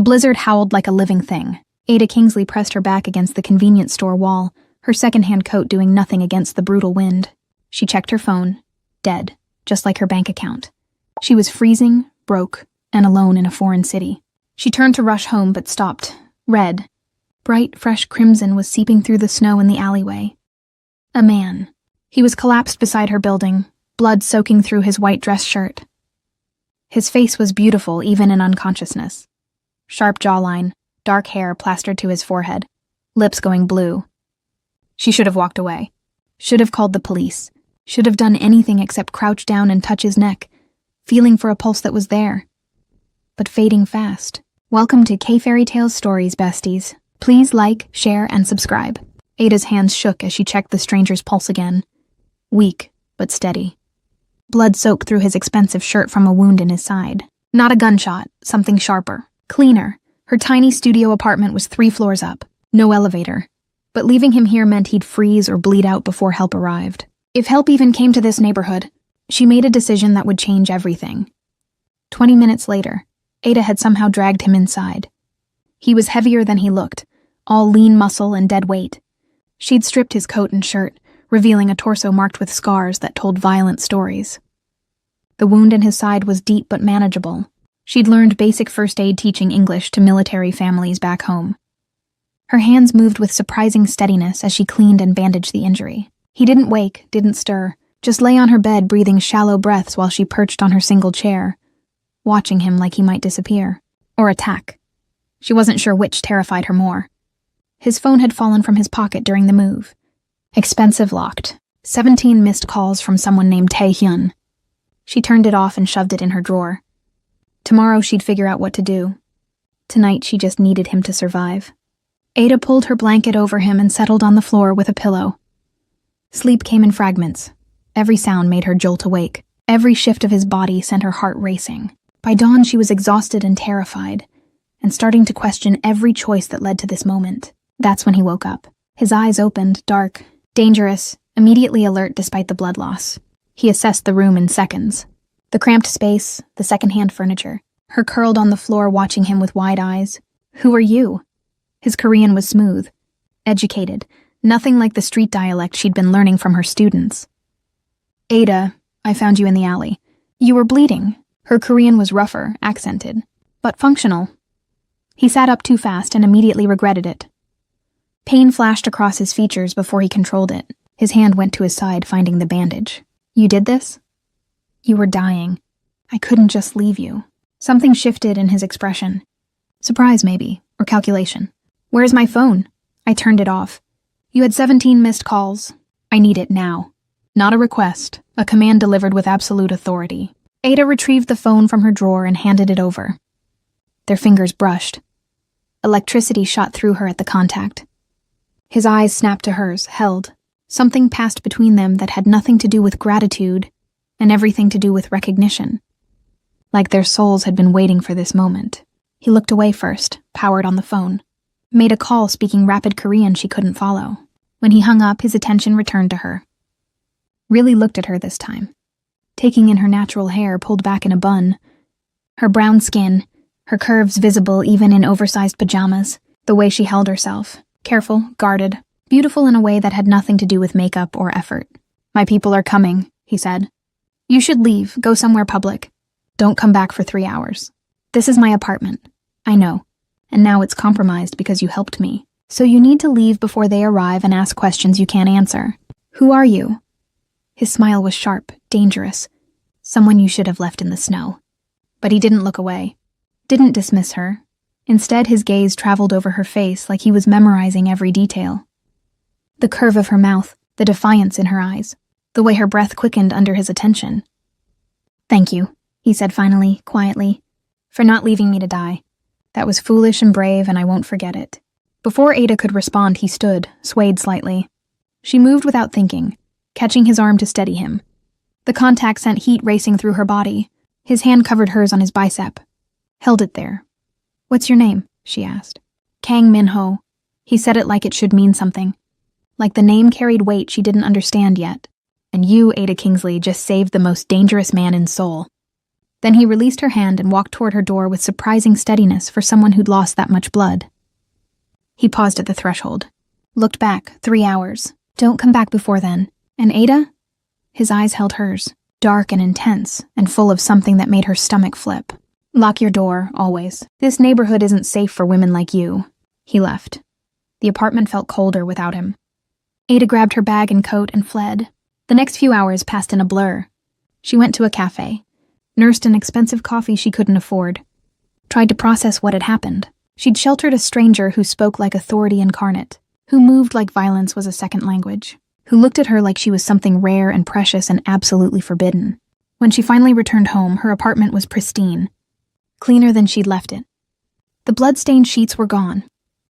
The blizzard howled like a living thing. Ada Kingsley pressed her back against the convenience store wall, her secondhand coat doing nothing against the brutal wind. She checked her phone. Dead, just like her bank account. She was freezing, broke, and alone in a foreign city. She turned to rush home but stopped. Red, bright, fresh crimson was seeping through the snow in the alleyway. A man. He was collapsed beside her building, blood soaking through his white dress shirt. His face was beautiful even in unconsciousness. Sharp jawline, dark hair plastered to his forehead, lips going blue. She should have walked away. Should have called the police. Should have done anything except crouch down and touch his neck, feeling for a pulse that was there. But fading fast. Welcome to K-Fairy Tales Stories, besties. Please like, share, and subscribe. Ada's hands shook as she checked the stranger's pulse again. Weak, but steady. Blood soaked through his expensive shirt from a wound in his side. Not a gunshot, something sharper. Cleaner. Her tiny studio apartment was 3 floors up. No elevator. But leaving him here meant he'd freeze or bleed out before help arrived. If help even came to this neighborhood, she made a decision that would change everything. 20 minutes later, Ada had somehow dragged him inside. He was heavier than he looked, all lean muscle and dead weight. She'd stripped his coat and shirt, revealing a torso marked with scars that told violent stories. The wound in his side was deep but manageable. She'd learned basic first aid teaching English to military families back home. Her hands moved with surprising steadiness as she cleaned and bandaged the injury. He didn't wake, didn't stir, just lay on her bed breathing shallow breaths while she perched on her single chair, watching him like he might disappear. Or attack. She wasn't sure which terrified her more. His phone had fallen from his pocket during the move. Expensive locked. 17 missed calls from someone named Tae-hyun. She turned it off and shoved it in her drawer. Tomorrow she'd figure out what to do. Tonight she just needed him to survive. Ada pulled her blanket over him and settled on the floor with a pillow. Sleep came in fragments. Every sound made her jolt awake. Every shift of his body sent her heart racing. By dawn she was exhausted and terrified, and starting to question every choice that led to this moment. That's when he woke up. His eyes opened, dark, dangerous, immediately alert despite the blood loss. He assessed the room in seconds. The cramped space, the secondhand furniture. Her curled on the floor watching him with wide eyes. Who are you? His Korean was smooth, educated, nothing like the street dialect she'd been learning from her students. Ada, I found you in the alley. You were bleeding. Her Korean was rougher, accented, but functional. He sat up too fast and immediately regretted it. Pain flashed across his features before he controlled it. His hand went to his side, finding the bandage. You did this? You were dying. I couldn't just leave you. Something shifted in his expression. Surprise, maybe, or calculation. Where's my phone? I turned it off. You had 17 missed calls. I need it now. Not a request, a command delivered with absolute authority. Ada retrieved the phone from her drawer and handed it over. Their fingers brushed. Electricity shot through her at the contact. His eyes snapped to hers, held. Something passed between them that had nothing to do with gratitude and everything to do with recognition. Like their souls had been waiting for this moment. He looked away first, powered on the phone. Made a call speaking rapid Korean she couldn't follow. When he hung up, his attention returned to her. Really looked at her this time. Taking in her natural hair pulled back in a bun. Her brown skin, her curves visible even in oversized pajamas. The way she held herself. Careful, guarded, beautiful in a way that had nothing to do with makeup or effort. My people are coming, he said. You should leave, go somewhere public. Don't come back for 3 hours. This is my apartment. I know. And now it's compromised because you helped me. So you need to leave before they arrive and ask questions you can't answer. Who are you? His smile was sharp, dangerous. Someone you should have left in the snow. But he didn't look away. Didn't dismiss her. Instead, his gaze traveled over her face like he was memorizing every detail. The curve of her mouth, the defiance in her eyes, the way her breath quickened under his attention. Thank you, he said finally, quietly, for not leaving me to die. That was foolish and brave, and I won't forget it. Before Ada could respond, he stood, swayed slightly. She moved without thinking, catching his arm to steady him. The contact sent heat racing through her body. His hand covered hers on his bicep. Held it there. What's your name? She asked. Kang Min-ho. He said it like it should mean something. Like the name carried weight she didn't understand yet. And you, Ada Kingsley, just saved the most dangerous man in Seoul. Then he released her hand and walked toward her door with surprising steadiness for someone who'd lost that much blood. He paused at the threshold. Looked back, 3 hours. Don't come back before then. And Ada? His eyes held hers, dark and intense, and full of something that made her stomach flip. Lock your door, always. This neighborhood isn't safe for women like you. He left. The apartment felt colder without him. Ada grabbed her bag and coat and fled. The next few hours passed in a blur. She went to a cafe, nursed an expensive coffee she couldn't afford, tried to process what had happened. She'd sheltered a stranger who spoke like authority incarnate, who moved like violence was a second language, who looked at her like she was something rare and precious and absolutely forbidden. When she finally returned home, her apartment was pristine, cleaner than she'd left it. The blood-stained sheets were gone,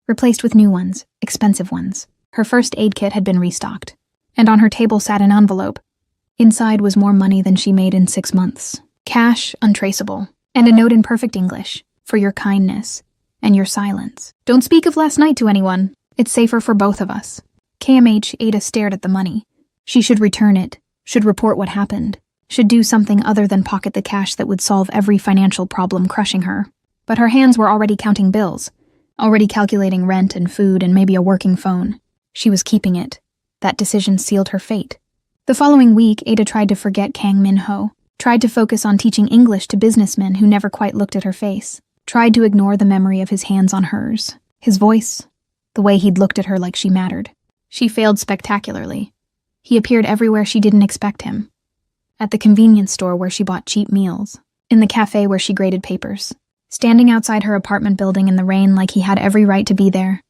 replaced with new ones, expensive ones. Her first aid kit had been restocked, and on her table sat an envelope. Inside was more money than she made in 6 months. Cash untraceable, and a note in perfect English, for your kindness and your silence. Don't speak of last night to anyone. It's safer for both of us. KMH. Ada stared at the money. She should return it, should report what happened, should do something other than pocket the cash that would solve every financial problem crushing her. But her hands were already counting bills, already calculating rent and food and maybe a working phone. She was keeping it. That decision sealed her fate. The following week, Ada tried to forget Kang Min-ho, tried to focus on teaching English to businessmen who never quite looked at her face, tried to ignore the memory of his hands on hers, his voice, the way he'd looked at her like she mattered. She failed spectacularly. He appeared everywhere she didn't expect him. At the convenience store where she bought cheap meals, in the cafe where she graded papers, standing outside her apartment building in the rain like he had every right to be there.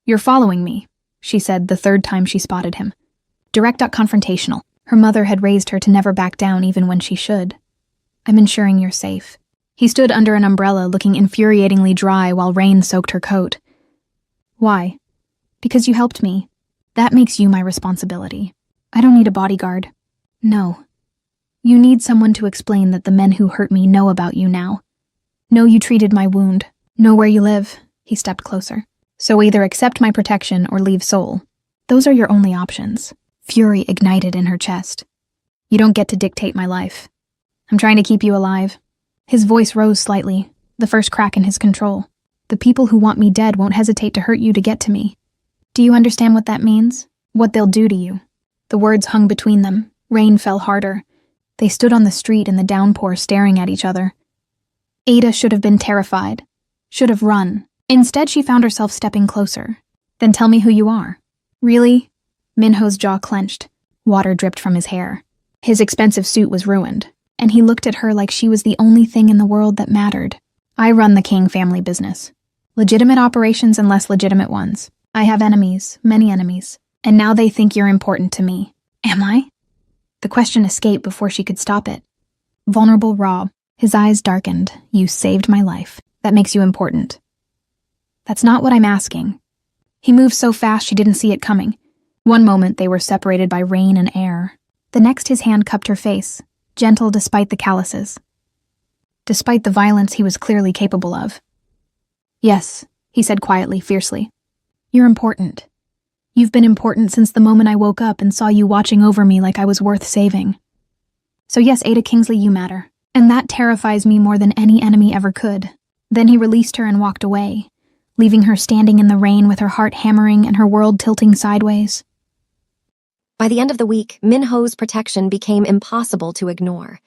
"You're following me," she said the third time she spotted him. Direct, confrontational. Her mother had raised her to never back down even when she should. "I'm ensuring you're safe." He stood under an umbrella looking infuriatingly dry while rain soaked her coat. "Why?" "Because you helped me. That makes you my responsibility. I don't need a bodyguard." "No. You need someone to explain that the men who hurt me know about you now. Know you treated my wound. Know where you live." He stepped closer. "So either accept my protection or leave Seoul. Those are your only options." Fury ignited in her chest. "You don't get to dictate my life. I'm trying to keep you alive." His voice rose slightly, the first crack in his control. "The people who want me dead won't hesitate to hurt you to get to me. Do you understand what that means? What they'll do to you?" The words hung between them. Rain fell harder. They stood on the street in the downpour staring at each other. Ada should have been terrified, should have run. Instead, she found herself stepping closer. "Then tell me who you are." "Really?" Minho's jaw clenched. Water dripped from his hair. His expensive suit was ruined, and he looked at her like she was the only thing in the world that mattered. "I run the King family business. Legitimate operations and less legitimate ones. I have enemies, many enemies, and now they think you're important to me." "Am I?" The question escaped before she could stop it. Vulnerable Rob. His eyes darkened. "You saved my life. That makes you important." "That's not what I'm asking." He moved so fast she didn't see it coming. One moment they were separated by rain and air. The next his hand cupped her face, gentle despite the calluses. Despite the violence he was clearly capable of. "Yes," he said quietly, fiercely. "You're important. You've been important since the moment I woke up and saw you watching over me like I was worth saving. So yes, Ada Kingsley, you matter. And that terrifies me more than any enemy ever could." Then he released her and walked away, leaving her standing in the rain with her heart hammering and her world tilting sideways. By the end of the week, Minho's protection became impossible to ignore.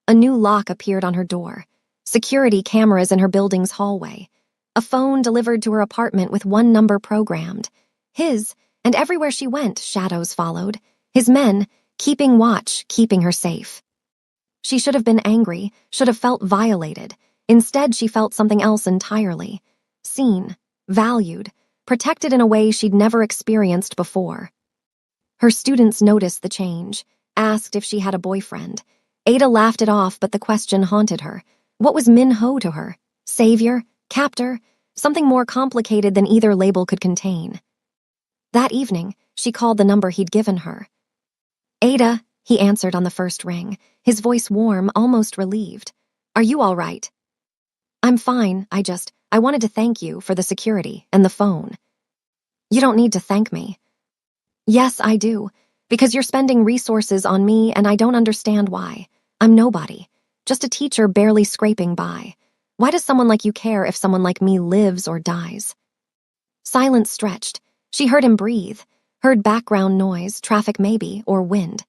A new lock appeared on her door, security cameras in her building's hallway, a phone delivered to her apartment with one number programmed. His, and everywhere she went, shadows followed. His men, keeping watch, keeping her safe. She should have been angry, should have felt violated. Instead, she felt something else entirely. Seen, valued, protected in a way she'd never experienced before. Her students noticed the change, asked if she had a boyfriend. Ada laughed it off, but the question haunted her. What was Min-ho to her? Savior? Captor? Something more complicated than either label could contain. That evening, she called the number he'd given her. "Ada," he answered on the first ring, his voice warm, almost relieved. "Are you all right?" "I'm fine, I wanted to thank you for the security and the phone." "You don't need to thank me." "Yes, I do, because you're spending resources on me and I don't understand why. I'm nobody. just a teacher barely scraping by. Why does someone like you care if someone like me lives or dies? Silence stretched. She heard him breathe, heard background noise, traffic maybe, or wind.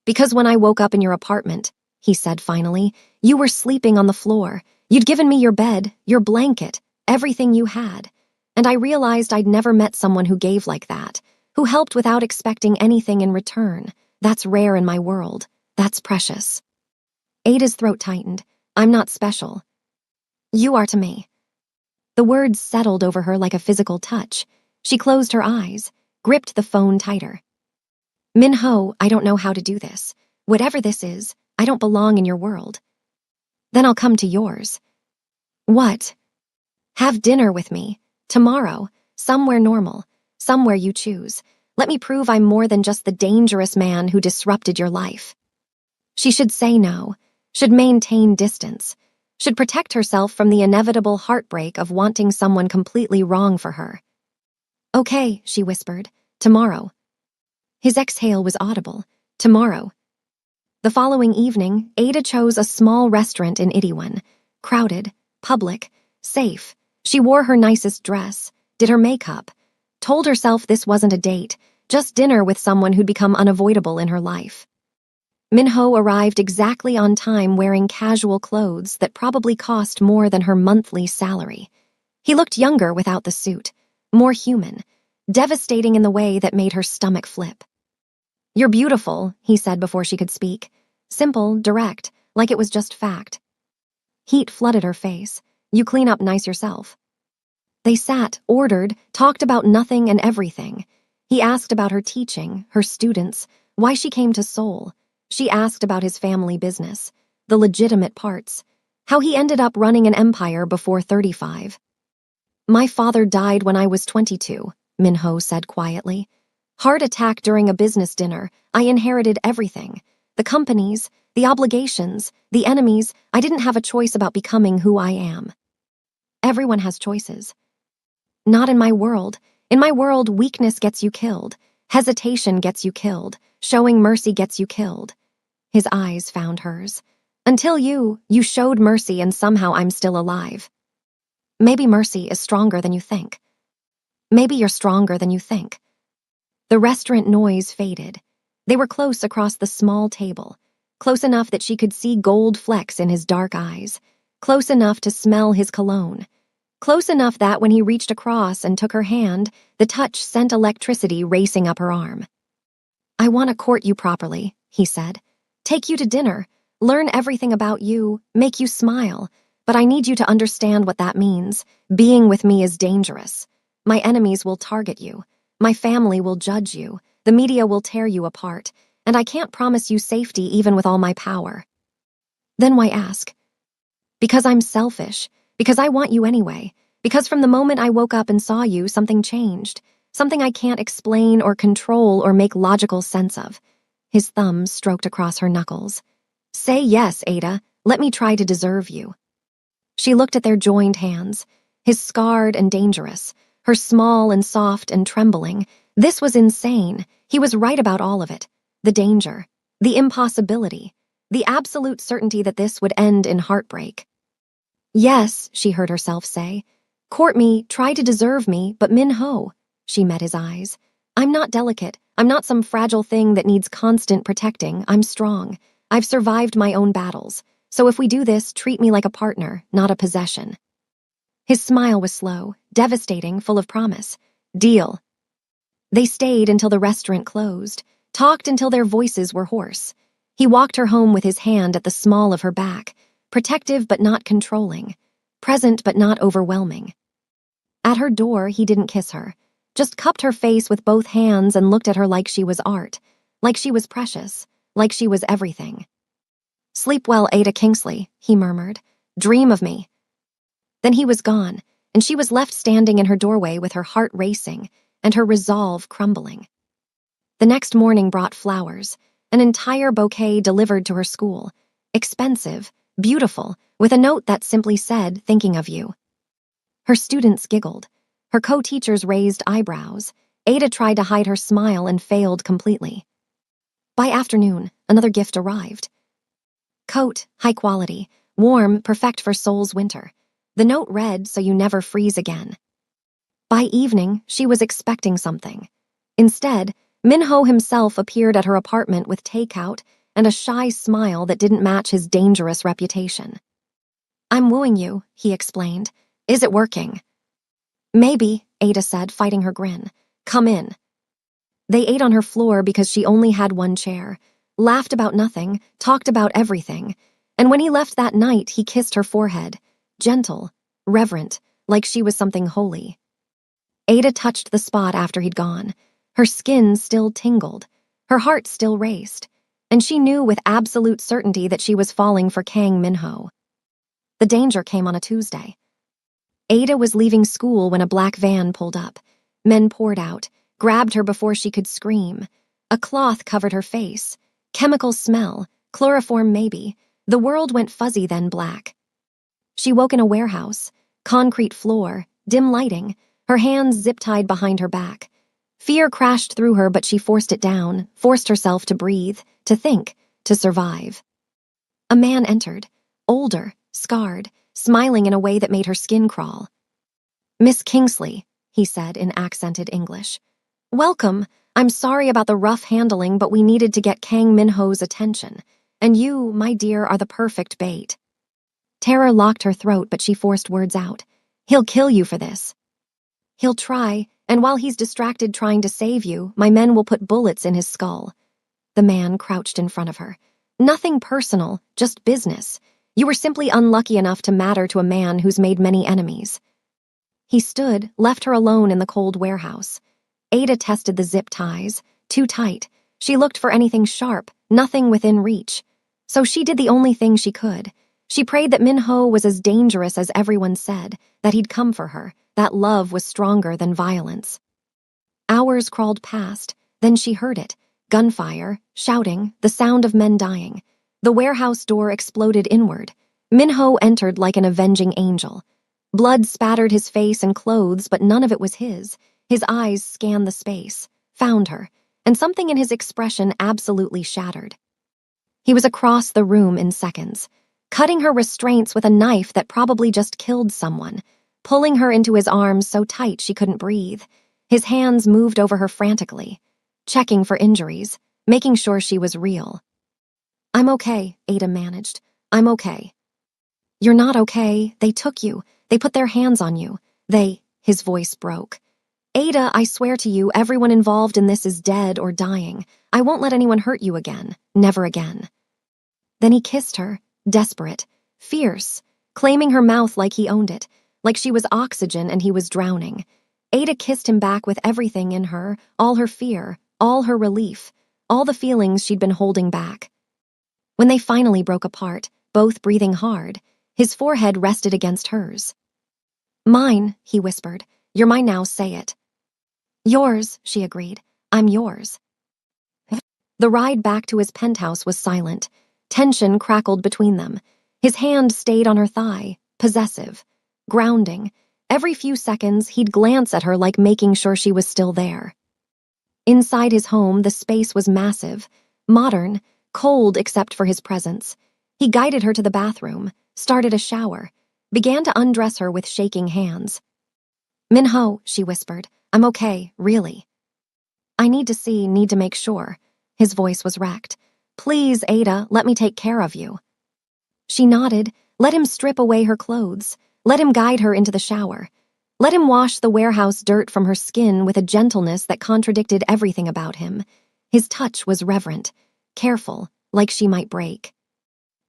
Because when I woke up in your apartment, he said finally, you were sleeping on the floor. You'd given me your bed, your blanket, everything you had. And I realized I'd never met someone who gave like that, who helped without expecting anything in return. That's rare in my world. That's precious. Ada's throat tightened. I'm not special. You are to me. The words settled over her like a physical touch. She closed her eyes, gripped the phone tighter. Min-ho, I don't know how to do this. Whatever this is, I don't belong in your world. Then I'll come to yours. What? Have dinner with me. Tomorrow. Somewhere normal. Somewhere you choose. Let me prove I'm more than just the dangerous man who disrupted your life. She should say no. Should maintain distance. Should protect herself from the inevitable heartbreak of wanting someone completely wrong for her. Okay, she whispered. Tomorrow. His exhale was audible. Tomorrow. The following evening, Ada chose a small restaurant in Itaewon. Crowded, public, safe. She wore her nicest dress, did her makeup, told herself this wasn't a date, just dinner with someone who'd become unavoidable in her life. Min-ho arrived exactly on time wearing casual clothes that probably cost more than her monthly salary. He looked younger without the suit, more human, devastating in the way that made her stomach flip. You're beautiful, he said before she could speak. Simple, direct, like it was just fact. Heat flooded her face. You clean up nice yourself. They sat, ordered, talked about nothing and everything. He asked about her teaching, her students, why she came to Seoul. She asked about his family business, the legitimate parts, how he ended up running an empire before 35. My father died when I was 22, Min-ho said quietly. Heart attack during a business dinner. I inherited everything. The companies, the obligations, the enemies. I didn't have a choice about becoming who I am. Everyone has choices. Not in my world. In my world, weakness gets you killed. Hesitation gets you killed. Showing mercy gets you killed. His eyes found hers. Until you showed mercy and somehow I'm still alive. Maybe mercy is stronger than you think. Maybe you're stronger than you think. The restaurant noise faded. They were close across the small table, close enough that she could see gold flecks in his dark eyes, close enough to smell his cologne, close enough that when he reached across and took her hand, the touch sent electricity racing up her arm. I want to court you properly, he said. Take you to dinner, learn everything about you, make you smile, but I need you to understand what that means. Being with me is dangerous. My enemies will target you. My family will judge you. The media will tear you apart. And I can't promise you safety even with all my power. Then why ask? Because I'm selfish. Because I want you anyway. Because from the moment I woke up and saw you, something changed. Something I can't explain or control or make logical sense of. His thumb stroked across her knuckles. Say yes, Ada. Let me try to deserve you. She looked at their joined hands. His scarred and dangerous. Her small and soft and trembling. This was insane. He was right about all of it. The danger. The impossibility. The absolute certainty that this would end in heartbreak. Yes, she heard herself say. Court me, try to deserve me, but Min-ho. She met his eyes. I'm not delicate. I'm not some fragile thing that needs constant protecting. I'm strong. I've survived my own battles. So if we do this, treat me like a partner, not a possession. His smile was slow, devastating, full of promise. Deal. They stayed until the restaurant closed, talked until their voices were hoarse. He walked her home with his hand at the small of her back, protective but not controlling, present but not overwhelming. At her door, he didn't kiss her, just cupped her face with both hands and looked at her like she was art, like she was precious, like she was everything. Sleep well, Ada Kingsley, he murmured. Dream of me. Then he was gone, and she was left standing in her doorway with her heart racing and her resolve crumbling. The next morning brought flowers, an entire bouquet delivered to her school, expensive, beautiful, with a note that simply said, thinking of you. Her students giggled. Her co-teachers raised eyebrows. Ada tried to hide her smile and failed completely. By afternoon, another gift arrived. Coat, high quality, warm, perfect for Seoul's winter. The note read, so you never freeze again. By evening, she was expecting something. Instead, Minho himself appeared at her apartment with takeout and a shy smile that didn't match his dangerous reputation. "I'm wooing you," he explained. "Is it working?" "Maybe," Ada said, fighting her grin. "Come in." They ate on her floor because she only had one chair, laughed about nothing, talked about everything, and when he left that night, he kissed her forehead, gentle, reverent, like she was something holy. Ada touched the spot after he'd gone. Her skin still tingled, her heart still raced, and she knew with absolute certainty that she was falling for Kang Minho. The danger came on a Tuesday. Ada was leaving school when a black van pulled up. Men poured out, grabbed her before she could scream. A cloth covered her face. Chemical smell, chloroform maybe. The world went fuzzy then black. She woke in a warehouse, concrete floor, dim lighting, her hands zip-tied behind her back. Fear crashed through her, but she forced it down, forced herself to breathe, to think, to survive. A man entered, older, scarred, smiling in a way that made her skin crawl. "Miss Kingsley," he said in accented English. "Welcome. I'm sorry about the rough handling, but we needed to get Kang Minho's attention. And you, my dear, are the perfect bait." Terror locked her throat, but she forced words out. "He'll kill you for this." "He'll try, and while he's distracted trying to save you, my men will put bullets in his skull." The man crouched in front of her. "Nothing personal, just business. You were simply unlucky enough to matter to a man who's made many enemies." He stood, left her alone in the cold warehouse. Ada tested the zip ties. Too tight. She looked for anything sharp, nothing within reach. So she did the only thing she could. She prayed that Minho was as dangerous as everyone said, that he'd come for her, that love was stronger than violence. Hours crawled past, then she heard it. Gunfire, shouting, the sound of men dying. The warehouse door exploded inward. Minho entered like an avenging angel. Blood spattered his face and clothes, but none of it was his. His eyes scanned the space, found her, and something in his expression absolutely shattered. He was across the room in seconds, cutting her restraints with a knife that probably just killed someone, pulling her into his arms so tight she couldn't breathe. His hands moved over her frantically, checking for injuries, making sure she was real. "I'm okay," Ada managed. "I'm okay." "You're not okay. They took you. They put their hands on you. His voice broke. "Ada, I swear to you, everyone involved in this is dead or dying. I won't let anyone hurt you again. Never again." Then he kissed her, desperate, fierce, claiming her mouth like he owned it, like she was oxygen and he was drowning. Ada kissed him back with everything in her, all her fear, all her relief, all the feelings she'd been holding back. When they finally broke apart, both breathing hard, his forehead rested against hers. "Mine," he whispered. "You're mine now, say it." "Yours," she agreed. "I'm yours." The ride back to his penthouse was silent. Tension crackled between them. His hand stayed on her thigh, possessive, grounding. Every few seconds, he'd glance at her like making sure she was still there. Inside his home, the space was massive, modern, cold except for his presence. He guided her to the bathroom, started a shower, began to undress her with shaking hands. "Minho," she whispered, "I'm okay, really." "I need to make sure." His voice was wrecked. "Please, Ada, let me take care of you." She nodded, let him strip away her clothes, let him guide her into the shower, let him wash the warehouse dirt from her skin with a gentleness that contradicted everything about him. His touch was reverent, careful, like she might break.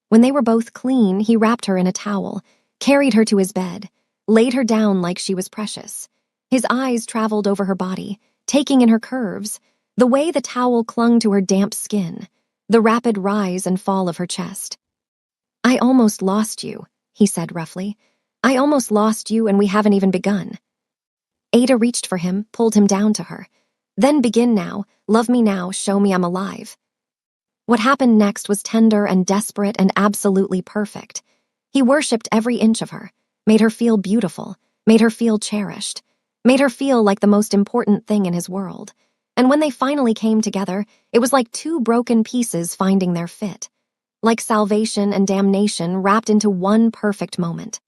When they were both clean, he wrapped her in a towel, carried her to his bed, laid her down like she was precious. His eyes traveled over her body, taking in her curves, the way the towel clung to her damp skin, the rapid rise and fall of her chest. "I almost lost you," he said roughly. "I almost lost you, and we haven't even begun." Ada reached for him, pulled him down to her. "Then begin now, love me now, show me I'm alive." What happened next was tender and desperate and absolutely perfect. He worshipped every inch of her, made her feel beautiful, made her feel cherished, made her feel like the most important thing in his world. And when they finally came together, it was like two broken pieces finding their fit. like salvation and damnation wrapped into one perfect moment.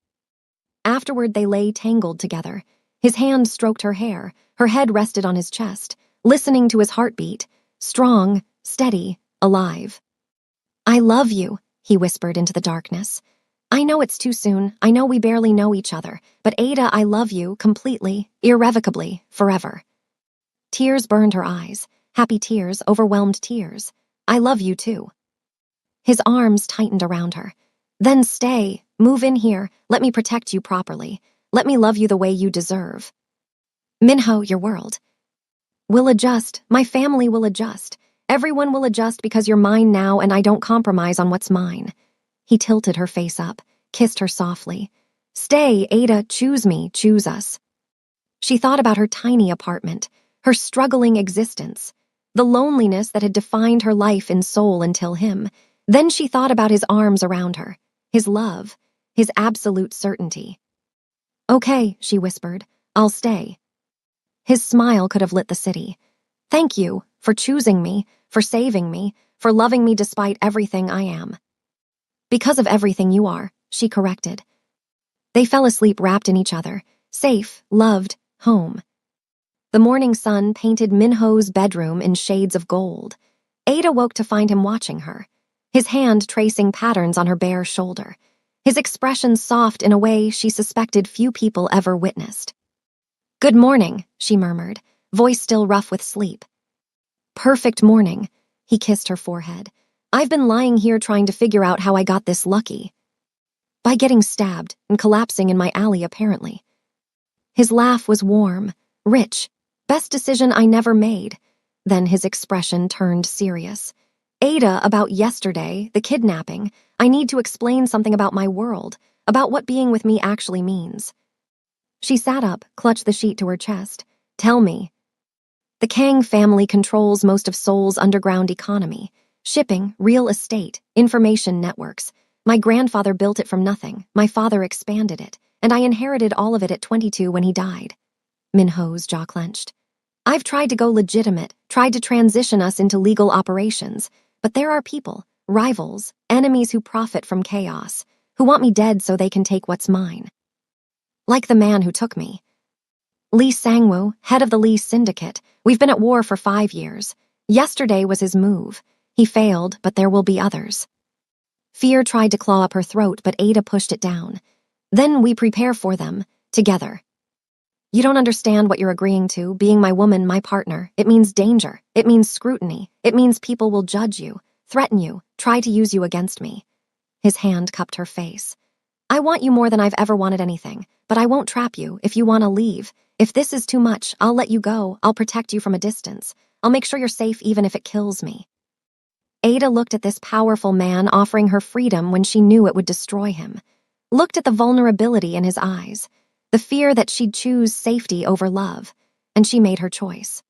Afterward, they lay tangled together. His hand stroked her hair, her head rested on his chest, listening to his heartbeat, strong, steady, alive. "I love you," he whispered into the darkness. "I know it's too soon, I know we barely know each other, but Ada, I love you completely, irrevocably, forever." Tears burned her eyes, happy tears, overwhelmed tears. "I love you too." His arms tightened around her. "Then stay, move in here, let me protect you properly. Let me love you the way you deserve. Minho, your world will adjust, my family will adjust. Everyone will adjust because you're mine now and I don't compromise on what's mine." He tilted her face up, kissed her softly. "Stay, Ada, choose me, choose us." She thought about her tiny apartment, her struggling existence, the loneliness that had defined her life in soul until him. Then she thought about his arms around her, his love, his absolute certainty. "Okay," she whispered, "I'll stay." His smile could have lit the city. "Thank you for choosing me, for saving me, for loving me despite everything I am." "Because of everything you are," she corrected. They fell asleep wrapped in each other, safe, loved, home. The morning sun painted Minho's bedroom in shades of gold. Ada woke to find him watching her, his hand tracing patterns on her bare shoulder, his expression soft in a way she suspected few people ever witnessed. "Good morning," she murmured, voice still rough with sleep. "Perfect morning," he kissed her forehead. "I've been lying here trying to figure out how I got this lucky. By getting stabbed and collapsing in my alley, apparently." His laugh was warm, rich. "Best decision I never made." Then his expression turned serious. "Ada, about yesterday, the kidnapping, I need to explain something about my world, about what being with me actually means." She sat up, clutched the sheet to her chest. "Tell me." "The Kang family controls most of Seoul's underground economy. Shipping, real estate, information networks. My grandfather built it from nothing, my father expanded it, and I inherited all of it at 22 when he died." Minho's jaw clenched. "I've tried to go legitimate, tried to transition us into legal operations, but there are people, rivals, enemies who profit from chaos, who want me dead so they can take what's mine. Like the man who took me. Lee Sangwoo, head of the Lee Syndicate. We've been at war for 5 years. Yesterday was his move. He failed, but there will be others." Fear tried to claw up her throat, but Ada pushed it down. "Then we prepare for them, together." "You don't understand what you're agreeing to, being my woman, my partner. It means danger. It means scrutiny. It means people will judge you, threaten you, try to use you against me." His hand cupped her face. "I want you more than I've ever wanted anything, but I won't trap you if you want to leave. If this is too much, I'll let you go. I'll protect you from a distance. I'll make sure you're safe even if it kills me." Ada looked at this powerful man offering her freedom when she knew it would destroy him. Looked at the vulnerability in his eyes, the fear that she'd choose safety over love, and she made her choice.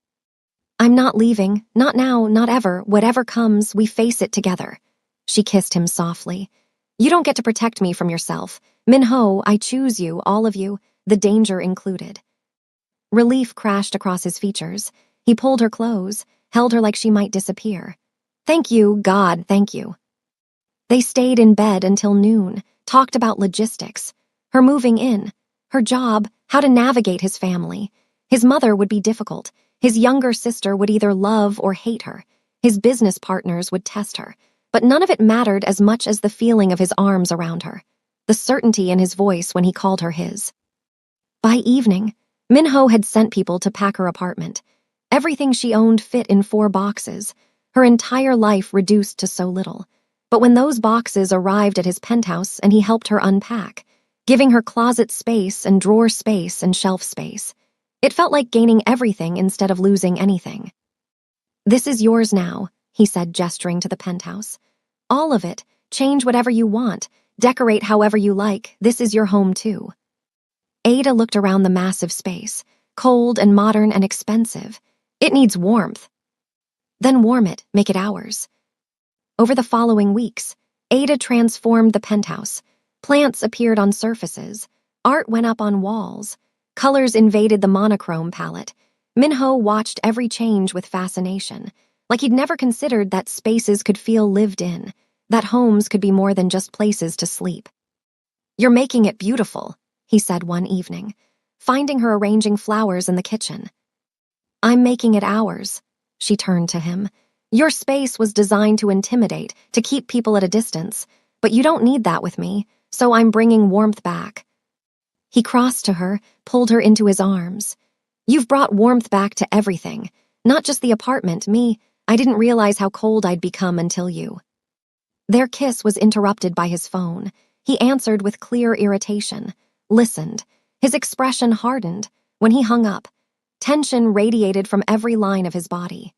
"I'm not leaving, not now, not ever. Whatever comes, we face it together." She kissed him softly. "You don't get to protect me from yourself. Minho, I choose you, all of you, the danger included." Relief crashed across his features. He pulled her close, held her like she might disappear. "Thank you, God, thank you." They stayed in bed until noon, talked about logistics, her moving in, her job, how to navigate his family. His mother would be difficult. His younger sister would either love or hate her. His business partners would test her. But none of it mattered as much as the feeling of his arms around her, the certainty in his voice when he called her his. By evening, Minho had sent people to pack her apartment. Everything she owned fit in 4 boxes, her entire life reduced to so little. But when those boxes arrived at his penthouse and he helped her unpack, giving her closet space and drawer space and shelf space, it felt like gaining everything instead of losing anything. "This is yours now," he said, gesturing to the penthouse. "All of it. Change whatever you want. Decorate however you like. This is your home too." Ada looked around the massive space, cold and modern and expensive. "It needs warmth." "Then warm it, make it ours." Over the following weeks, Ada transformed the penthouse. Plants appeared on surfaces. Art went up on walls. Colors invaded the monochrome palette. Minho watched every change with fascination, like he'd never considered that spaces could feel lived in. that homes could be more than just places to sleep. "You're making it beautiful," he said one evening, finding her arranging flowers in the kitchen. "I'm making it ours," she turned to him. "Your space was designed to intimidate, to keep people at a distance, but you don't need that with me, so I'm bringing warmth back." He crossed to her, pulled her into his arms. "You've brought warmth back to everything, not just the apartment, me. I didn't realize how cold I'd become until you." Their kiss was interrupted by his phone. He answered with clear irritation, listened. His expression hardened. When he hung up, tension radiated from every line of his body.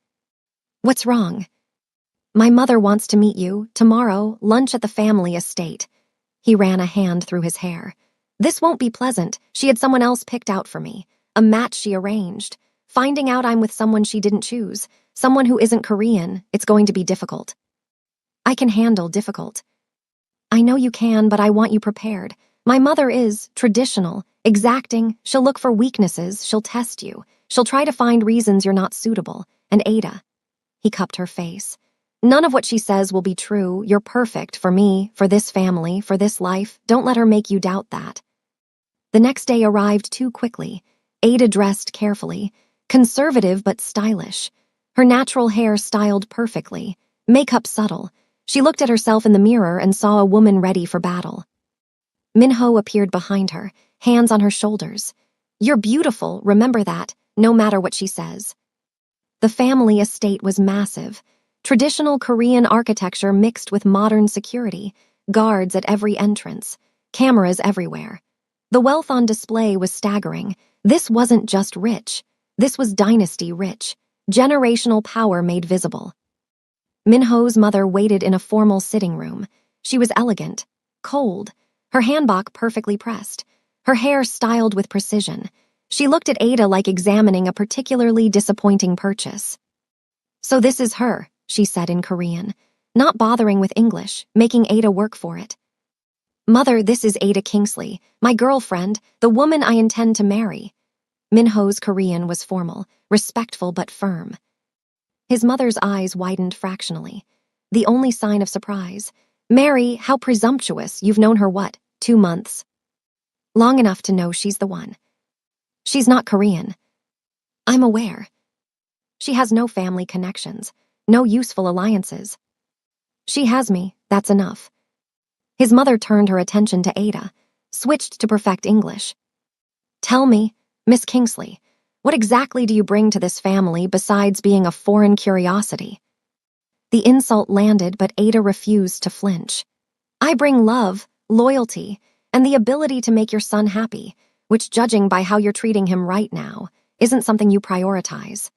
"What's wrong?" "My mother wants to meet you, tomorrow, lunch at the family estate." He ran a hand through his hair. "This won't be pleasant. She had someone else picked out for me. A match she arranged. Finding out I'm with someone she didn't choose. Someone who isn't Korean. It's going to be difficult." "I can handle difficult." "I know you can, but I want you prepared. My mother is traditional, exacting. She'll look for weaknesses. She'll test you. She'll try to find reasons you're not suitable. And Ada." He cupped her face. "None of what she says will be true. You're perfect for me, for this family, for this life. Don't let her make you doubt that." The next day arrived too quickly. Ada dressed carefully, conservative but stylish. Her natural hair styled perfectly, makeup subtle. She looked at herself in the mirror and saw a woman ready for battle. Minho appeared behind her, hands on her shoulders. "You're beautiful, remember that, no matter what she says." The family estate was massive. Traditional Korean architecture mixed with modern security, guards at every entrance, cameras everywhere. The wealth on display was staggering. This wasn't just rich. This was dynasty rich, generational power made visible. Minho's mother waited in a formal sitting room. She was elegant, cold, her hanbok perfectly pressed, her hair styled with precision. She looked at Ada like examining a particularly disappointing purchase. "So this is her," she said in Korean, not bothering with English, making Ada work for it. "Mother, this is Ada Kingsley, my girlfriend, the woman I intend to marry." Minho's Korean was formal, respectful but firm. His mother's eyes widened fractionally. The only sign of surprise. "Mary, how presumptuous. You've known her what, 2 months?" "Long enough to know she's the one." "She's not Korean." "I'm aware." "She has no family connections, no useful alliances." "She has me, that's enough." His mother turned her attention to Ada, switched to perfect English. "Tell me, Miss Kingsley, what exactly do you bring to this family besides being a foreign curiosity?" The insult landed, but Ada refused to flinch. "I bring love, loyalty, and the ability to make your son happy, which, judging by how you're treating him right now, isn't something you prioritize."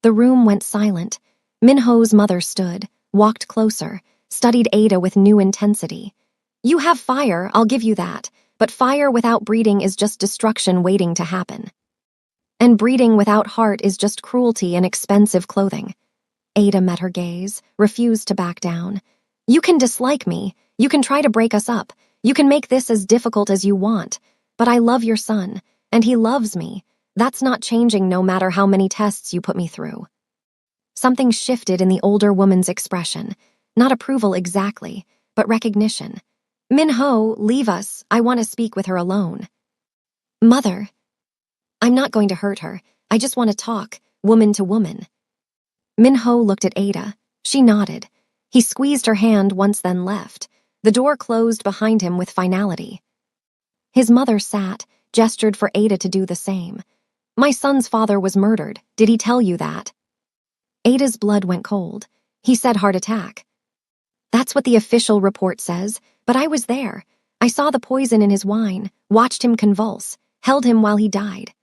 The room went silent. Minho's mother stood, walked closer, studied Ada with new intensity. "You have fire, I'll give you that, but fire without breeding is just destruction waiting to happen. And breeding without heart is just cruelty and expensive clothing." Ada met her gaze, refused to back down. "You can dislike me, you can try to break us up, you can make this as difficult as you want, but I love your son, and he loves me. That's not changing no matter how many tests you put me through." Something shifted in the older woman's expression, not approval exactly, but recognition. "Minho, leave us, I want to speak with her alone." "Mother." "I'm not going to hurt her, I just want to talk, woman to woman." Minho looked at Ada. She nodded. He squeezed her hand once, then left. The door closed behind him with finality. His mother sat, gestured for Ada to do the same. "My son's father was murdered. Did he tell you that?" Ada's blood went cold. "He said heart attack." "That's what the official report says, but I was there. I saw the poison in his wine, watched him convulse, held him while he died."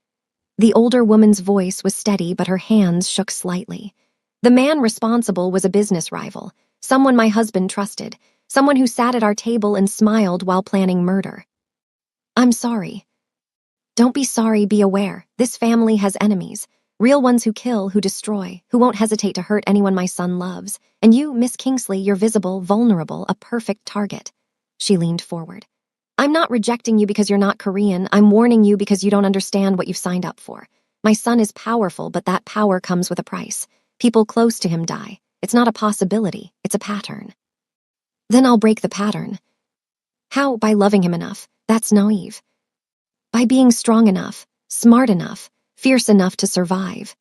The older woman's voice was steady, but her hands shook slightly. "The man responsible was a business rival, someone my husband trusted, someone who sat at our table and smiled while planning murder." "I'm sorry." "Don't be sorry, be aware. This family has enemies. Real ones who kill, who destroy, who won't hesitate to hurt anyone my son loves. And you, Miss Kingsley, you're visible, vulnerable, a perfect target." She leaned forward. "I'm not rejecting you because you're not Korean. I'm warning you because you don't understand what you've signed up for. My son is powerful, but that power comes with a price. People close to him die. It's not a possibility, it's a pattern." Then I'll break the pattern. How? By loving him enough. That's naive. By being strong enough, smart enough, fierce enough to survive.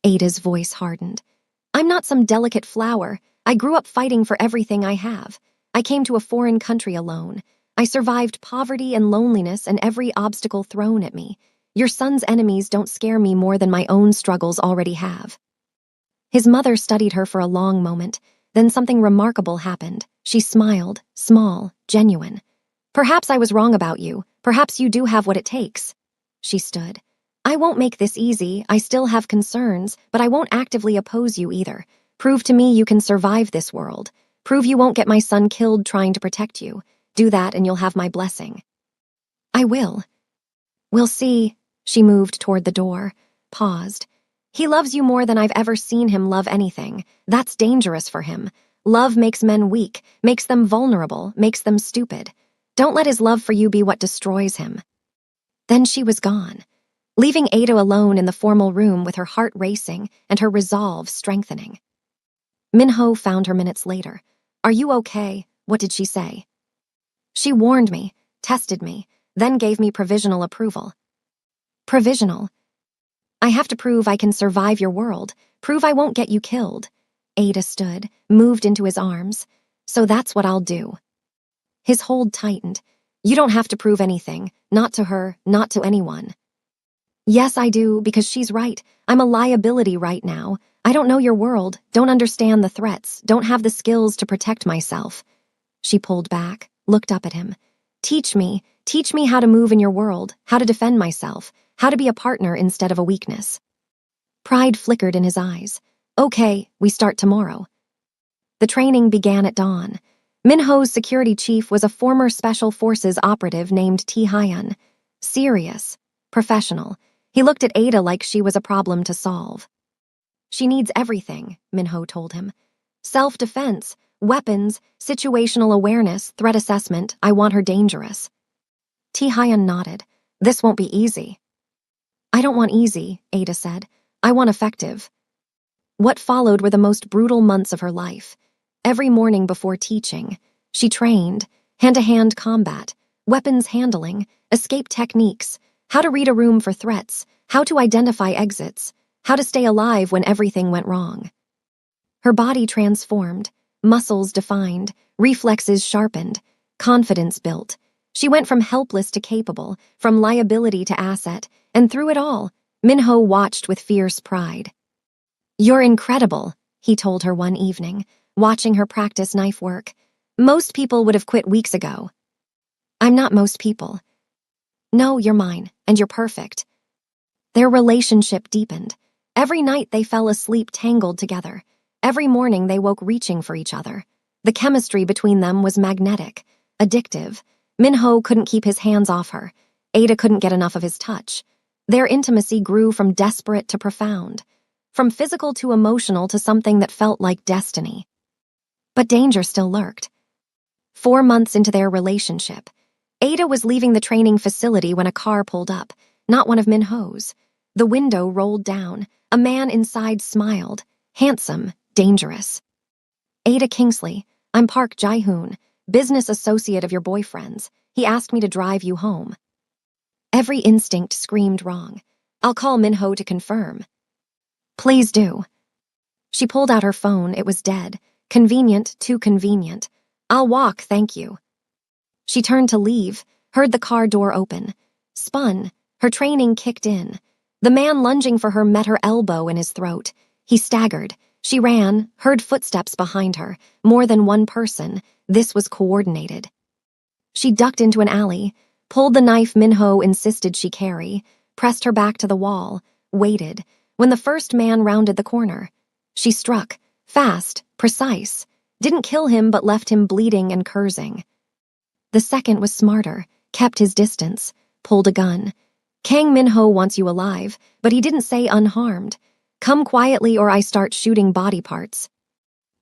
Ada's voice hardened. I'm not some delicate flower. I grew up fighting for everything I have. I came to a foreign country alone. I survived poverty and loneliness and every obstacle thrown at me. Your son's enemies don't scare me more than my own struggles already have. His mother studied her for a long moment. Then something remarkable happened. She smiled, small, genuine. Perhaps I was wrong about you. Perhaps you do have what it takes. She stood. I won't make this easy. I still have concerns, but I won't actively oppose you either. Prove to me you can survive this world. Prove you won't get my son killed trying to protect you. Do that and you'll have my blessing. I will. We'll see. She moved toward the door, paused. He loves you more than I've ever seen him love anything. That's dangerous for him. Love makes men weak, makes them vulnerable, makes them stupid. Don't let his love for you be what destroys him. Then she was gone, leaving Ada alone in the formal room with her heart racing and her resolve strengthening. Minho found her minutes later. Are you okay? What did she say? She warned me, tested me, then gave me provisional approval. Provisional? I have to prove I can survive your world, prove I won't get you killed. Ada stood, moved into his arms. So that's what I'll do. His hold tightened. You don't have to prove anything, not to her, not to anyone. Yes, I do, because she's right. I'm a liability right now. I don't know your world, don't understand the threats, don't have the skills to protect myself. She pulled back, looked up at him. Teach me how to move in your world, how to defend myself, how to be a partner instead of a weakness. Pride flickered in his eyes. Okay, we start tomorrow. The training began at dawn. Minho's security chief was a former Special Forces operative named T. Hyun. Serious, professional. He looked at Ada like she was a problem to solve. She needs everything, Minho told him. Self-defense, weapons, situational awareness, threat assessment. I want her dangerous. T. Hyun nodded. This won't be easy. I don't want easy, Ada said. I want effective. What followed were the most brutal months of her life. Every morning before teaching, she trained, hand-to-hand combat, weapons handling, escape techniques, how to read a room for threats, how to identify exits, how to stay alive when everything went wrong. Her body transformed, muscles defined, reflexes sharpened, confidence built. She went from helpless to capable, from liability to asset, and through it all, Minho watched with fierce pride. You're incredible, he told her one evening, watching her practice knife work. Most people would have quit weeks ago. I'm not most people. No, you're mine, and you're perfect. Their relationship deepened. Every night they fell asleep tangled together. Every morning they woke reaching for each other. The chemistry between them was magnetic, addictive. Minho couldn't keep his hands off her. Ada couldn't get enough of his touch. Their intimacy grew from desperate to profound, from physical to emotional to something that felt like destiny. But danger still lurked. 4 months into their relationship, Ada was leaving the training facility when a car pulled up, not one of Minho's. The window rolled down. A man inside smiled. Handsome, dangerous. Ada Kingsley, I'm Park Jae-hoon, business associate of your boyfriend's. He asked me to drive you home. Every instinct screamed wrong. I'll call Minho to confirm. Please do. She pulled out her phone. It was dead. Convenient, too convenient. I'll walk, thank you. She turned to leave, heard the car door open. Spun. Her training kicked in. The man lunging for her met her elbow in his throat. He staggered. She ran, heard footsteps behind her. More than one person. This was coordinated. She ducked into an alley, pulled the knife Minho insisted she carry, pressed her back to the wall, waited. When the first man rounded the corner, she struck, fast, precise. Didn't kill him but left him bleeding and cursing. The second was smarter, kept his distance, pulled a gun. Kang Minho wants you alive, but he didn't say unharmed. Come quietly or I start shooting body parts.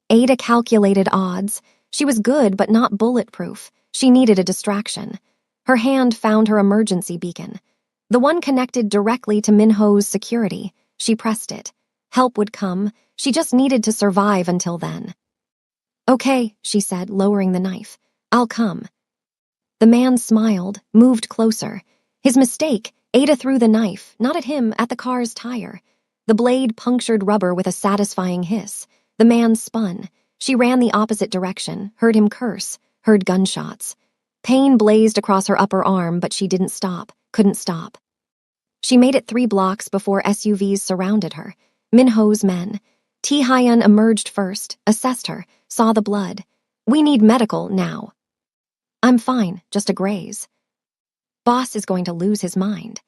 Ada calculated odds. She was good but not bulletproof. She needed a distraction. Her hand found her emergency beacon. The one connected directly to Minho's security. She pressed it. Help would come. She just needed to survive until then. Okay, she said, lowering the knife. I'll come. The man smiled, moved closer. His mistake, Ada threw the knife, not at him, at the car's tire. The blade punctured rubber with a satisfying hiss. The man spun. She ran the opposite direction, heard him curse, heard gunshots. Pain blazed across her upper arm, but she didn't stop, couldn't stop. She made it 3 blocks before SUVs surrounded her. Minho's men. Ti-Hyun emerged first, assessed her, saw the blood. We need medical now. I'm fine, just a graze. Boss is going to lose his mind.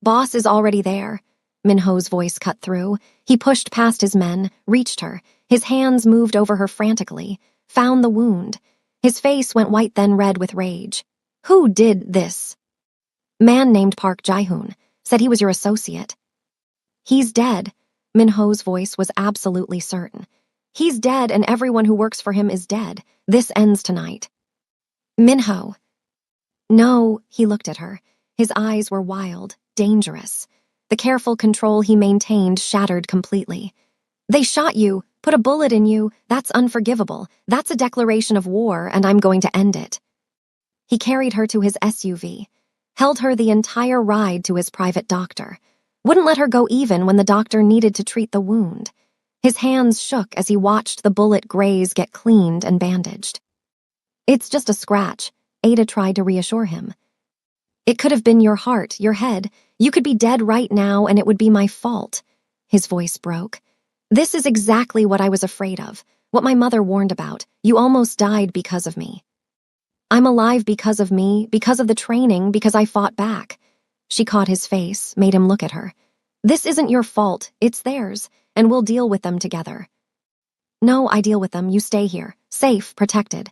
Boss is already there. Minho's voice cut through. He pushed past his men, reached her. His hands moved over her frantically, found the wound. His face went white then red with rage. Who did this? Man named Park Jae-hoon. Said he was your associate. He's dead. Minho's voice was absolutely certain. He's dead and everyone who works for him is dead. This ends tonight. Minho. No, he looked at her. His eyes were wild, dangerous. The careful control he maintained shattered completely. They shot you, put a bullet in you. That's unforgivable. That's a declaration of war, and I'm going to end it. He carried her to his SUV, held her the entire ride to his private doctor. Wouldn't let her go even when the doctor needed to treat the wound. His hands shook as he watched the bullet graze get cleaned and bandaged. It's just a scratch, Ada tried to reassure him. It could have been your heart, your head. You could be dead right now and it would be my fault. His voice broke. This is exactly what I was afraid of, what my mother warned about. You almost died because of me. I'm alive because of me, because of the training, because I fought back. She caught his face, made him look at her. This isn't your fault, it's theirs, and we'll deal with them together. No, I deal with them, you stay here, safe, protected.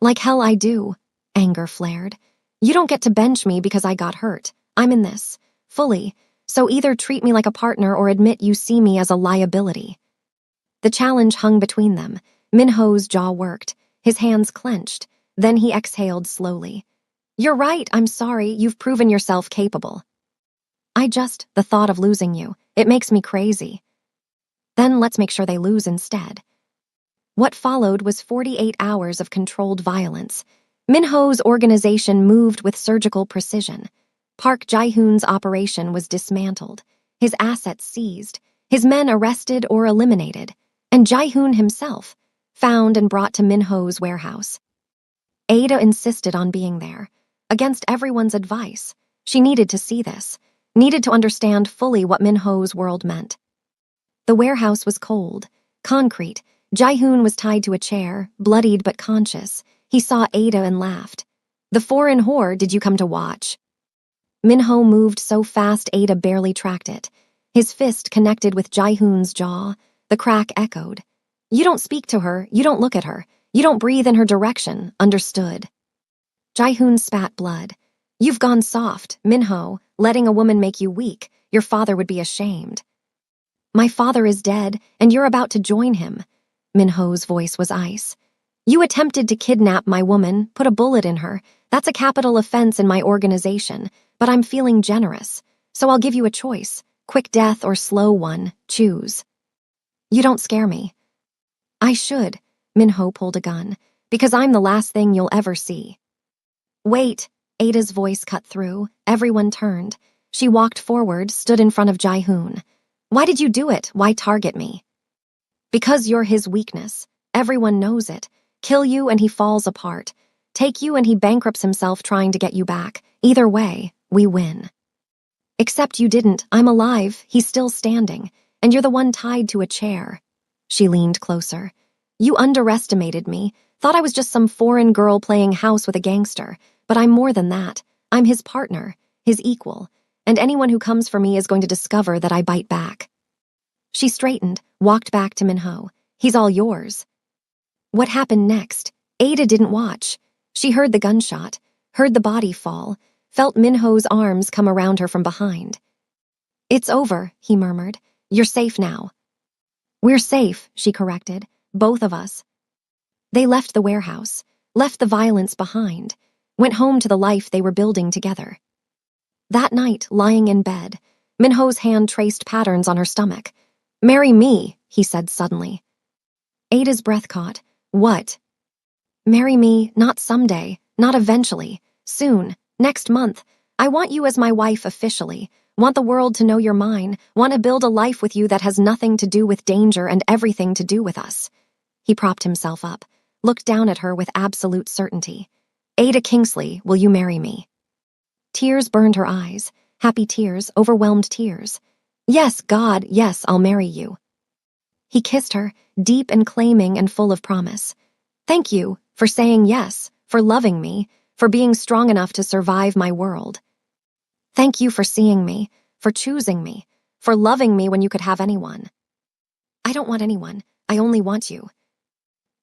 Like hell I do, anger flared. You don't get to bench me because I got hurt. I'm in this, fully, so either treat me like a partner or admit you see me as a liability. The challenge hung between them. Minho's jaw worked, his hands clenched. Then he exhaled slowly. You're right, I'm sorry, you've proven yourself capable. The thought of losing you, it makes me crazy. Then let's make sure they lose instead. What followed was 48 hours of controlled violence. Minho's organization moved with surgical precision. Park Jae-hoon's operation was dismantled, his assets seized, his men arrested or eliminated, and Jae-hoon himself found and brought to Minho's warehouse. Ada insisted on being there. Against everyone's advice, she needed to see this, needed to understand fully what Minho's world meant. The warehouse was cold, concrete. Jae-hoon was tied to a chair, bloodied but conscious. He saw Ada and laughed. The foreign whore did you come to watch? Minho moved so fast Ada barely tracked it. His fist connected with Jae-hoon's jaw. The crack echoed. You don't speak to her, you don't look at her. You don't breathe in her direction, understood. Jae-hoon spat blood. You've gone soft, Minho, letting a woman make you weak. Your father would be ashamed. My father is dead, and you're about to join him. Minho's voice was ice. You attempted to kidnap my woman, put a bullet in her. That's a capital offense in my organization, but I'm feeling generous. So I'll give you a choice. Quick death or slow one, choose. You don't scare me. I should. Minho pulled a gun, because I'm the last thing you'll ever see. Wait, Ada's voice cut through. Everyone turned. She walked forward, stood in front of Jae-hoon. Why did you do it? Why target me? Because you're his weakness. Everyone knows it. Kill you and he falls apart. Take you and he bankrupts himself trying to get you back. Either way, we win. Except you didn't. I'm alive. He's still standing. And you're the one tied to a chair. She leaned closer. You underestimated me, thought I was just some foreign girl playing house with a gangster, but I'm more than that. I'm his partner, his equal, and anyone who comes for me is going to discover that I bite back. She straightened, walked back to Minho. He's all yours. What happened next? Ada didn't watch. She heard the gunshot, heard the body fall, felt Minho's arms come around her from behind. It's over, he murmured. You're safe now. We're safe, she corrected. Both of us. They left the warehouse, left the violence behind, went home to the life they were building together. That night, lying in bed, Minho's hand traced patterns on her stomach. Marry me, he said suddenly. Ada's breath caught. What? Marry me, not someday, not eventually, soon, next month. I want you as my wife officially. Want the world to know you're mine. Want to build a life with you that has nothing to do with danger and everything to do with us. He propped himself up, looked down at her with absolute certainty. Ada Kingsley, will you marry me? Tears burned her eyes, happy tears, overwhelmed tears. Yes, God, yes, I'll marry you. He kissed her, deep and claiming and full of promise. Thank you for saying yes, for loving me, for being strong enough to survive my world. Thank you for seeing me, for choosing me, for loving me when you could have anyone. I don't want anyone, I only want you.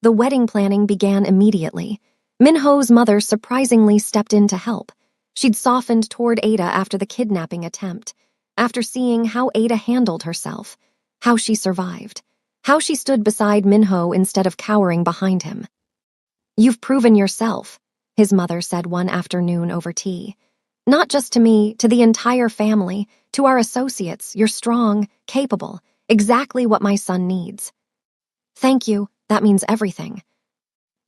The wedding planning began immediately. Minho's mother surprisingly stepped in to help. She'd softened toward Ada after the kidnapping attempt, after seeing how Ada handled herself, how she survived, how she stood beside Minho instead of cowering behind him. You've proven yourself, his mother said one afternoon over tea. Not just to me, to the entire family, to our associates, you're strong, capable, exactly what my son needs. Thank you, that means everything.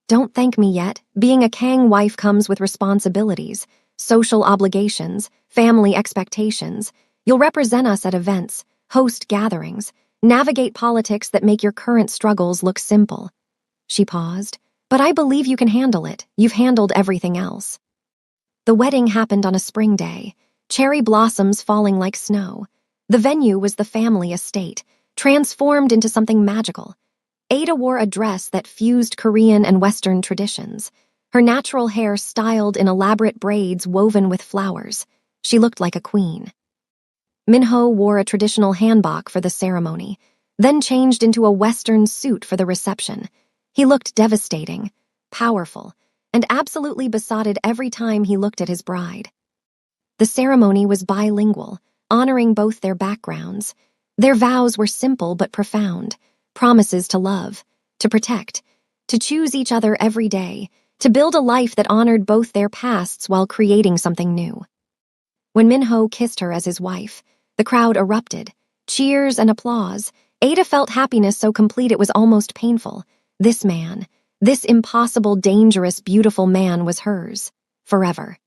Don't thank me yet. Being a Kang wife comes with responsibilities, social obligations, family expectations. You'll represent us at events, host gatherings, navigate politics that make your current struggles look simple. She paused. But I believe you can handle it. You've handled everything else. The wedding happened on a spring day, cherry blossoms falling like snow. The venue was the family estate, transformed into something magical. Ada wore a dress that fused Korean and Western traditions, her natural hair styled in elaborate braids woven with flowers. She looked like a queen. Minho wore a traditional hanbok for the ceremony, then changed into a Western suit for the reception. He looked devastating, powerful, and absolutely besotted every time he looked at his bride. The ceremony was bilingual, honoring both their backgrounds. Their vows were simple but profound, promises to love, to protect, to choose each other every day, to build a life that honored both their pasts while creating something new. When Minho kissed her as his wife, the crowd erupted, cheers and applause. Ada felt happiness so complete it was almost painful. This man, this impossible, dangerous, beautiful man was hers, forever.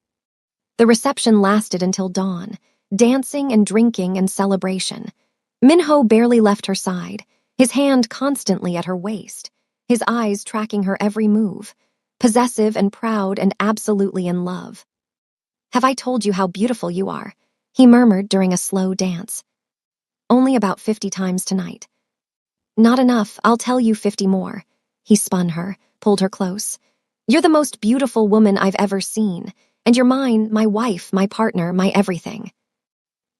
The reception lasted until dawn, dancing and drinking and celebration. Minho barely left her side, his hand constantly at her waist, his eyes tracking her every move, possessive and proud and absolutely in love. Have I told you how beautiful you are? He murmured during a slow dance. Only about 50 times tonight. Not enough, I'll tell you 50 more. He spun her, pulled her close. You're the most beautiful woman I've ever seen, and you're mine, my wife, my partner, my everything.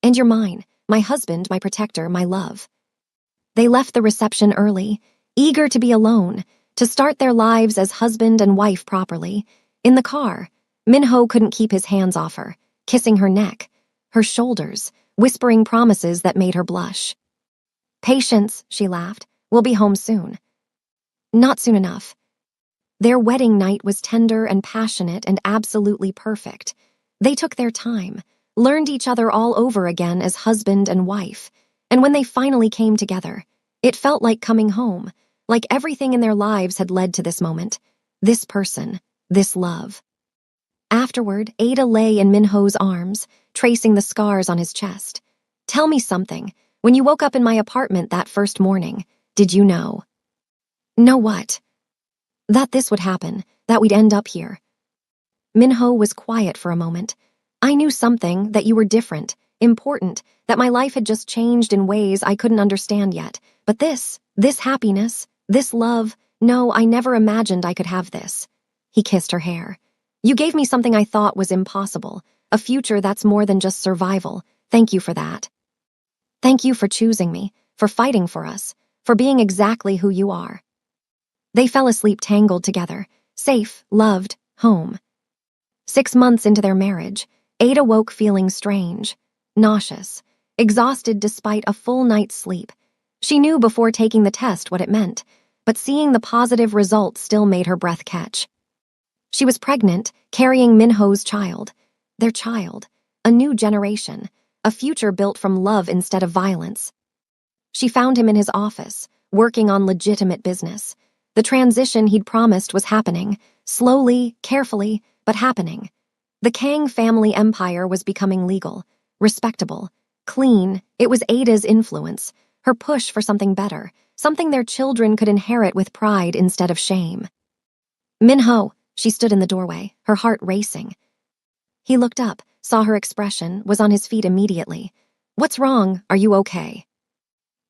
And you're mine, my husband, my protector, my love. They left the reception early, eager to be alone, to start their lives as husband and wife properly. In the car, Minho couldn't keep his hands off her, kissing her neck, her shoulders, whispering promises that made her blush. Patience, she laughed. We'll be home soon. Not soon enough. Their wedding night was tender and passionate and absolutely perfect. They took their time, learned each other all over again as husband and wife, and when they finally came together, it felt like coming home, like everything in their lives had led to this moment, this person, this love. Afterward, Ada lay in Minho's arms, tracing the scars on his chest. Tell me something. When you woke up in my apartment that first morning, did you know? Know what? That this would happen, that we'd end up here. Minho was quiet for a moment. I knew something, that you were different, important, that my life had just changed in ways I couldn't understand yet. But this happiness, this love, no, I never imagined I could have this. He kissed her hair. You gave me something I thought was impossible, a future that's more than just survival. Thank you for that. Thank you for choosing me, for fighting for us, for being exactly who you are. They fell asleep tangled together, safe, loved, home. 6 months into their marriage, Ada woke feeling strange, nauseous, exhausted despite a full night's sleep. She knew before taking the test what it meant, but seeing the positive results still made her breath catch. She was pregnant, carrying Minho's child. Their child, a new generation, a future built from love instead of violence. She found him in his office, working on legitimate business, The transition he'd promised was happening, slowly, carefully, but happening. The Kang family empire was becoming legal, respectable, clean. It was Ada's influence, her push for something better, something their children could inherit with pride instead of shame. Min-ho, she stood in the doorway, her heart racing. He looked up, saw her expression, was on his feet immediately. "What's wrong? Are you okay?"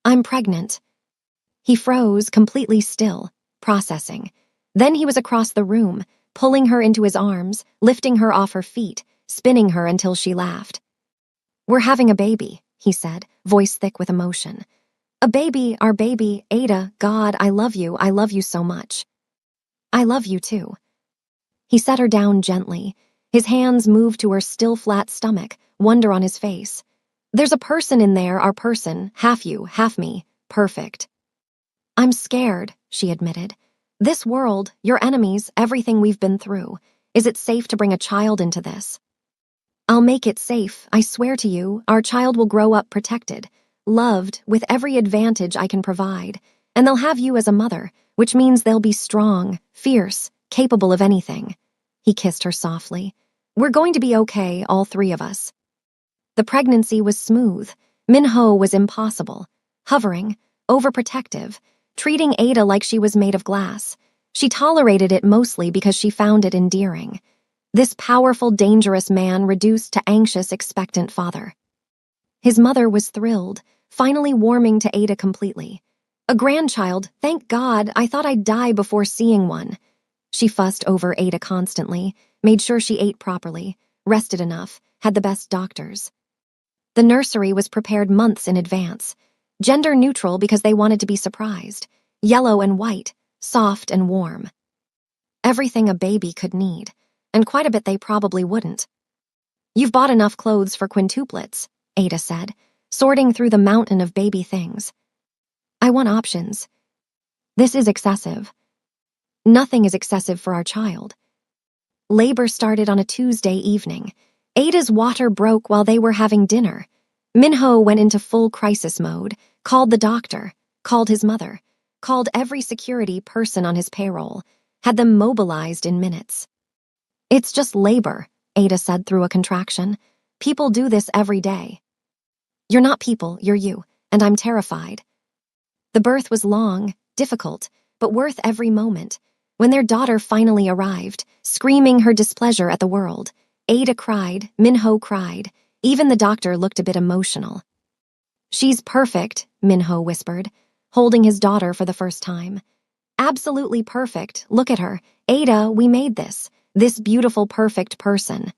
"I'm pregnant." He froze, completely still, processing. Then he was across the room, pulling her into his arms, lifting her off her feet, spinning her until she laughed. "We're having a baby," he said, voice thick with emotion. "A baby, our baby, Ada, God, I love you so much." "I love you too." He set her down gently. His hands moved to her still flat stomach, wonder on his face. "There's a person in there, our person, half you, half me, perfect." "I'm scared," she admitted. "This world, your enemies, everything we've been through. Is it safe to bring a child into this?" "I'll make it safe, I swear to you. Our child will grow up protected, loved, with every advantage I can provide. And they'll have you as a mother, which means they'll be strong, fierce, capable of anything." He kissed her softly. "We're going to be okay, all three of us." The pregnancy was smooth. Min-ho was impossible, hovering, overprotective, treating Ada like she was made of glass. She tolerated it mostly because she found it endearing. This powerful, dangerous man reduced to anxious, expectant father. His mother was thrilled, finally warming to Ada completely. "A grandchild, thank God, I thought I'd die before seeing one." She fussed over Ada constantly, made sure she ate properly, rested enough, had the best doctors. The nursery was prepared months in advance, gender neutral because they wanted to be surprised, yellow and white, soft and warm. Everything a baby could need, and quite a bit they probably wouldn't. "You've bought enough clothes for quintuplets," Ada said, sorting through the mountain of baby things. "I want options. This is excessive." "Nothing is excessive for our child." Labor started on a Tuesday evening. Ada's water broke while they were having dinner. Min-ho went into full crisis mode, called the doctor, called his mother, called every security person on his payroll, had them mobilized in minutes. "It's just labor," Ada said through a contraction. "People do this every day." "You're not people, you're you, and I'm terrified." The birth was long, difficult, but worth every moment. When their daughter finally arrived, screaming her displeasure at the world, Ada cried, Min-ho cried, even the doctor looked a bit emotional. "She's perfect," Min-ho whispered, holding his daughter for the first time. "Absolutely perfect, look at her. Ada, we made this beautiful perfect person."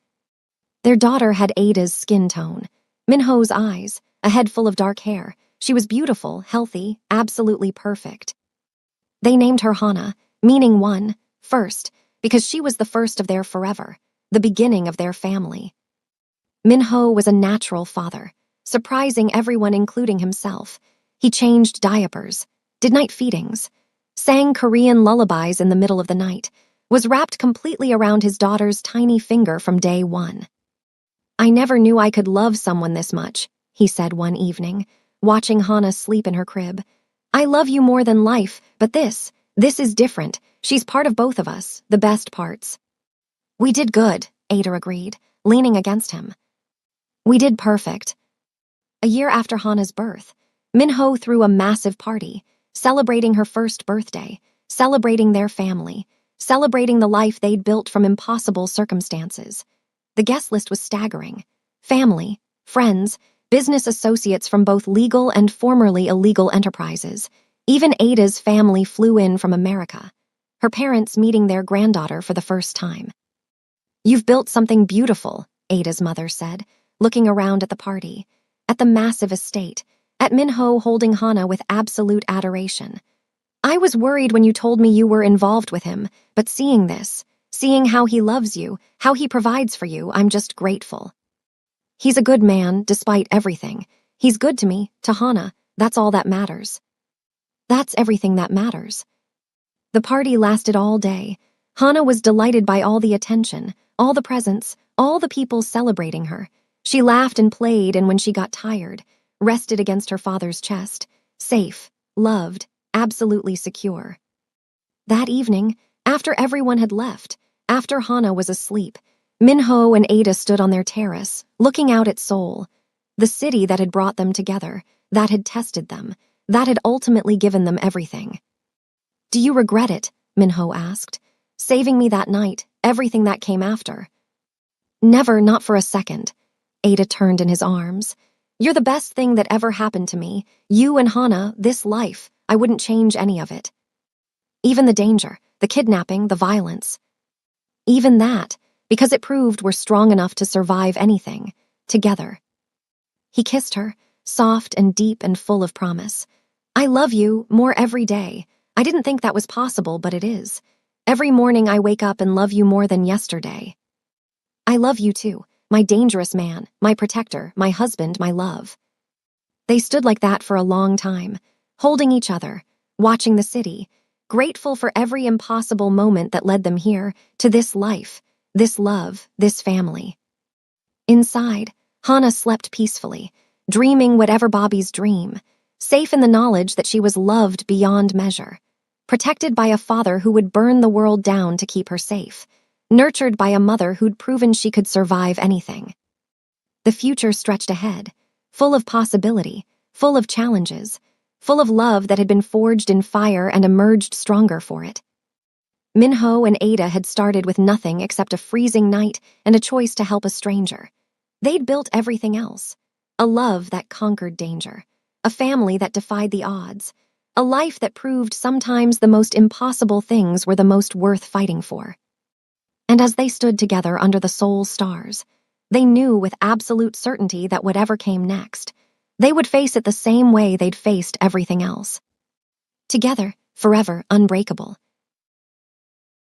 Their daughter had Ada's skin tone, Min-ho's eyes, a head full of dark hair. She was beautiful, healthy, absolutely perfect. They named her Hana, meaning one, first, because she was the first of their forever, the beginning of their family. Min-ho was a natural father, surprising everyone including himself. He changed diapers, did night feedings, sang Korean lullabies in the middle of the night, was wrapped completely around his daughter's tiny finger from day one. "I never knew I could love someone this much," he said one evening, watching Hana sleep in her crib. "I love you more than life, but this is different. She's part of both of us, the best parts." "We did good," Ada agreed, leaning against him. "We did perfect." A year after Hana's birth, Min-ho threw a massive party, celebrating her first birthday, celebrating their family, celebrating the life they'd built from impossible circumstances. The guest list was staggering. Family, friends, business associates from both legal and formerly illegal enterprises. Even Ada's family flew in from America, her parents meeting their granddaughter for the first time. "You've built something beautiful," Ada's mother said, looking around at the party, at the massive estate, at Min-ho holding Hana with absolute adoration. "I was worried when you told me you were involved with him, but seeing this, seeing how he loves you, how he provides for you, I'm just grateful. He's a good man, despite everything. He's good to me, to Hana, that's all that matters." "That's everything that matters." The party lasted all day. Hana was delighted by all the attention, all the presents, all the people celebrating her. She laughed and played, and when she got tired, rested against her father's chest, safe, loved, absolutely secure. That evening, after everyone had left, after Hana was asleep, Minho and Ada stood on their terrace, looking out at Seoul, the city that had brought them together, that had tested them, that had ultimately given them everything. "Do you regret it?" Minho asked. "Saving me that night, everything that came after?" "Never, not for a second." Ada turned in his arms. "You're the best thing that ever happened to me. You and Hana, this life. I wouldn't change any of it. Even the danger, the kidnapping, the violence. Even that, because it proved we're strong enough to survive anything, together." He kissed her, soft and deep and full of promise. "I love you more every day. I didn't think that was possible, but it is. Every morning I wake up and love you more than yesterday. I love you too, my dangerous man, my protector, my husband, my love." They stood like that for a long time, holding each other, watching the city, grateful for every impossible moment that led them here, to this life, this love, this family. Inside, Hana slept peacefully, dreaming whatever Bobby's dream, safe in the knowledge that she was loved beyond measure, protected by a father who would burn the world down to keep her safe, nurtured by a mother who'd proven she could survive anything. The future stretched ahead, full of possibility, full of challenges, full of love that had been forged in fire and emerged stronger for it. Minho and Ada had started with nothing except a freezing night and a choice to help a stranger. They'd built everything else. A love that conquered danger, a family that defied the odds, a life that proved sometimes the most impossible things were the most worth fighting for. And as they stood together under the Seoul stars, they knew with absolute certainty that whatever came next, they would face it the same way they'd faced everything else. Together, forever, unbreakable,